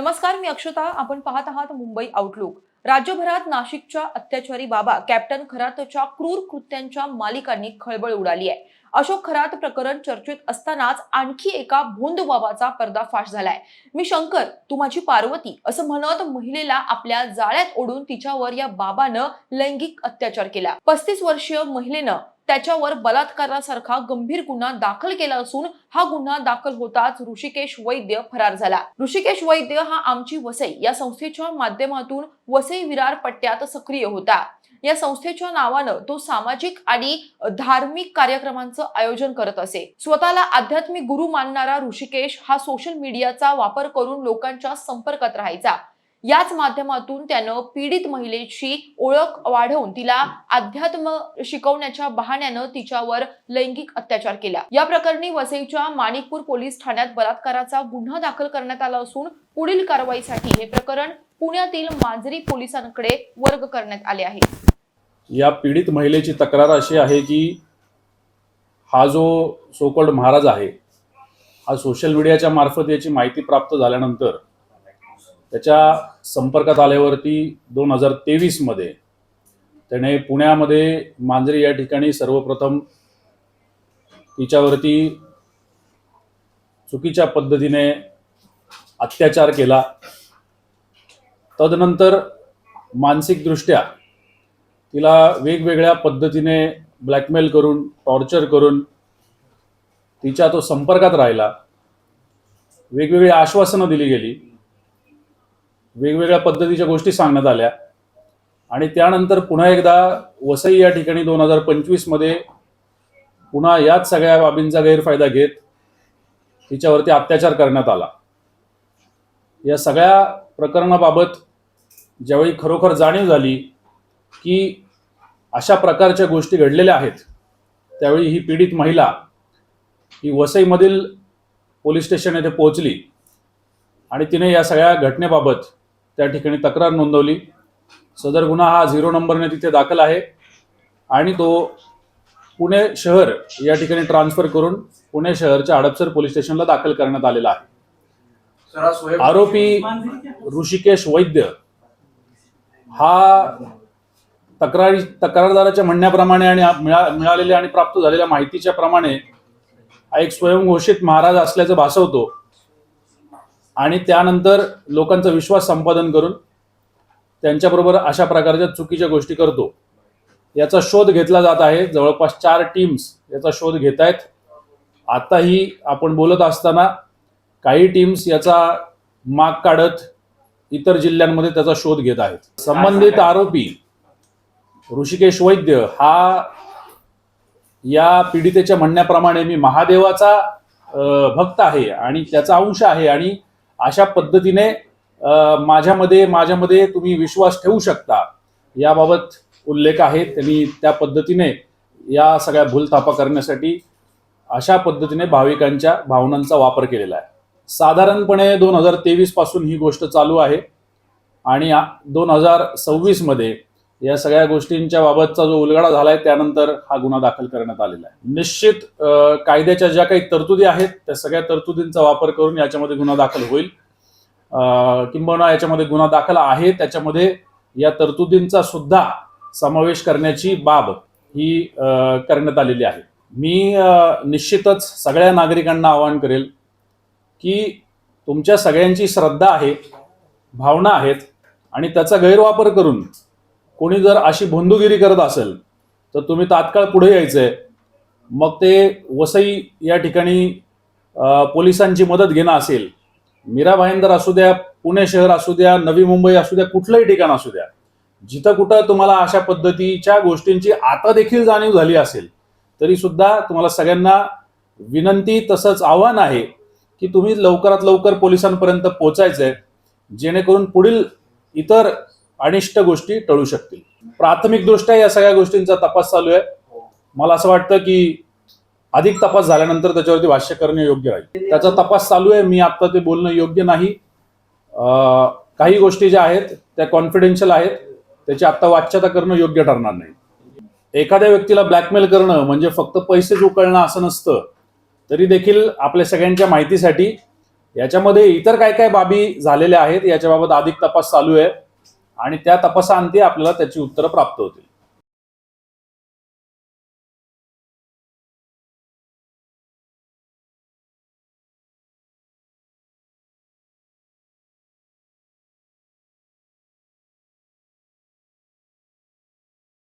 नमस्कार, मी अक्षता. आपण पाहत आहात मुंबई आउटलुक. राज्यभरात नाशिकच्या अत्याचारी बाबा कॅप्टन खरातच्या क्रूर कृत्यांच्या मालिकांनी खळबळ उडाली आहे. अशोक खरात प्रकरण चर्चेत असतानाच आणखी एका भोंदू बाबाचा पर्दाफाश झालाय. मी शंकर, तू माझी पार्वती असं म्हणत महिलेला आपल्या जाळ्यात ओढून तिच्यावर या बाबानं लैंगिक अत्याचार केला. 35 वर्षीय महिलेनं त्याच्यावर बलात्कारासारखा गंभीर गुन्हा दाखल केला असून हा गुन्हा दाखल होताच ऋषिकेश वैद्य फरार झाला. ऋषिकेश वैद्य हा आमची वसई या संस्थेच्या माध्यमातून वसई विरार पट्ट्यात सक्रिय होता. या संस्थेच्या नावानं तो सामाजिक आणि धार्मिक कार्यक्रमांचं आयोजन करत असे. स्वतःला आध्यात्मिक गुरु मानणारा ऋषिकेश हा सोशल मीडियाचा वापर करून लोकांच्या संपर्कात राहायचा. याच माध्यमातून त्यानं पीडित महिलेची ओळख वाढवून तिला अध्यात्म शिकवण्याच्या बहाण्यानं तिच्यावर लैंगिक अत्याचार केला. या प्रकरणी वसईच्या माणिकपूर पोलीस ठाण्यात बलात्काराचा गुन्हा दाखल करण्यात आला असून पुढील कारवाईसाठी हे प्रकरण पुण्यातील मांजरी पोलिसांकडे वर्ग करण्यात आले आहे. या पीडित महिलेची तक्रार अशी आहे की हा जो सोकॉल्ड महाराज आहे हा सोशल मीडियाच्या मार्फत याची माहिती प्राप्त झाल्यानंतर त्याच्या संपर्कात आल्यावरती 2023 मध्ये त्याने पुण्यामध्ये मांजरी या ठिकाणी सर्वप्रथम तिच्यावरती चुकीच्या पद्धतीने अत्याचार केला. तदनंतर मानसिकदृष्ट्या तिला वेगवेगळ्या पद्धतीने ब्लॅकमेल करून टॉर्चर करून तिच्या तो संपर्कात राहिला. वेगवेगळी आश्वासनं दिली गेली, वेगवेगळ्या पद्धतीच्या गोष्टी सांगण्यात आल्या आणि त्यानंतर पुन्हा एकदा वसई या ठिकाणी 2025 मध्ये पुन्हा याच सगळ्या बाबींचा गैरफायदा घेत तिच्यावरती अत्याचार करण्यात आला. या सगळ्या प्रकरणाबाबत ज्यावेळी खरोखर जाणीव झाली की अशा प्रकारच्या गोष्टी घडलेल्या आहेत त्यावेळी ही पीडित महिला ही वसईमधील पोलीस स्टेशन येथे पोहोचली आणि तिने या सगळ्या घटनेबाबत त्या ठिकाणी तक्रार नोंदवली. सदर गुन्हा हा 0 नंबरने तिथे दाखल आहे आणि तो पुणे शहर या ठिकाणी ट्रान्सफर करून पुणे शहरच्या हडपसर पोलीस स्टेशनला दाखल करण्यात आलेला आहे. आरोपी ऋषिकेश वैद्य हा तक्रारदाराच्या म्हणण्याप्रमाणे आणि मिळालेल्या आणि प्राप्त झालेल्या माहितीच्या प्रमाणे हा एक स्वयंघोषित महाराज असल्याचं भासवतो आणि त्यानंतर लोकांचा विश्वास संपादन करून त्यांच्याबरोबर अशा प्रकारच्या चुकीच्या गोष्टी करतो. याचा शोध घेतला जात आहे. जवळपास 4 टीम्स याचा शोध घेत आहेत. आताही आपण बोलत असताना काही टीम्स याचा माग काढत इतर जिल्ह्यांमध्ये त्याचा शोध घेत आहेत. संबंधित आरोपी ऋषिकेश वैद्य हा या पीडितेच्या म्हणण्याप्रमाणे मी महादेवाचा भक्त आहे आणि त्याचा अंश आहे आणि अशा पद्धतीने माझ्यामध्ये तुम्ही विश्वास ठेवू शकता याबाबत उल्लेख आहे. त्यांनी त्या पद्धतीने या सगळ्या भूलथापा करण्यासाठी अशा पद्धतीने भाविकांच्या भावनांचा वापर केलेला आहे. साधारणपणे 2023 पासून ही गोष्ट चालू आहे आणि 2026 मध्ये या सगळ्या गोष्टींच्या बाबतचा जो उलगडा झालाय त्यानंतर हा गुन्हा दाखल करण्यात आलेला आहे. निश्चित कायद्याच्या ज्या काही तरतुदी आहेत त्या सगळ्या तरतुदींचा वापर करून याच्यामध्ये गुन्हा दाखल होईल. किंबहुना याच्यामध्ये गुन्हा दाखल आहे त्याच्यामध्ये या तरतुदींचा सुद्धा समावेश करण्याची बाब ही करण्यात आलेली आहे. मी निश्चितच सगळ्या नागरिकांना आवाहन करेल की तुमच्या सगळ्यांची श्रद्धा आहे, भावना आहेत आणि त्याचा गैरवापर करून कोणी जर अशी भोंदूगिरी करत असेल तर तुम्ही तात्काळ पुढे यायचंय. मग ते वसई या ठिकाणी पोलिसांची मदत घेणं असेल, मीरा भाईंदर असू द्या, पुणे शहर असू द्या, नवी मुंबई असू द्या, कुठलंही ठिकाण असू द्या, जिथं कुठं तुम्हाला अशा पद्धतीच्या गोष्टींची आता देखील जाणीव झाली असेल तरी सुद्धा तुम्हाला सगळ्यांना विनंती तसंच आव्हान आहे की तुम्ही लवकरात लवकर पोलिसांपर्यंत पोहोचायचंय जेणेकरून पुढील इतर अनिष्ट गोष्टी टळू शकतील. प्राथमिकदृष्ट्या या सगळ्या गोष्टींचा तपास चालू आहे. मला असं वाटतं की अधिक तपास झाल्यानंतर त्याच्यावरती भाष्य करणे योग्य राहील. त्याचा तपास चालू आहे. मी आता ते बोलणं योग्य नाही. काही गोष्टी ज्या आहेत त्या कॉन्फिडेन्शियल आहेत, त्याची आता वाच्यता करणं योग्य ठरणार नाही. एखाद्या व्यक्तीला ब्लॅकमेल करणं म्हणजे फक्त पैसे उकळणं असं नसतं. तरी देखील आपल्या सगळ्यांच्या माहितीसाठी याच्यामध्ये इतर काय काय बाबी झालेल्या आहेत याच्याबाबत अधिक तपास चालू आहे आणि त्या तपासाअंती आपल्याला त्याची उत्तरं प्राप्त होतील.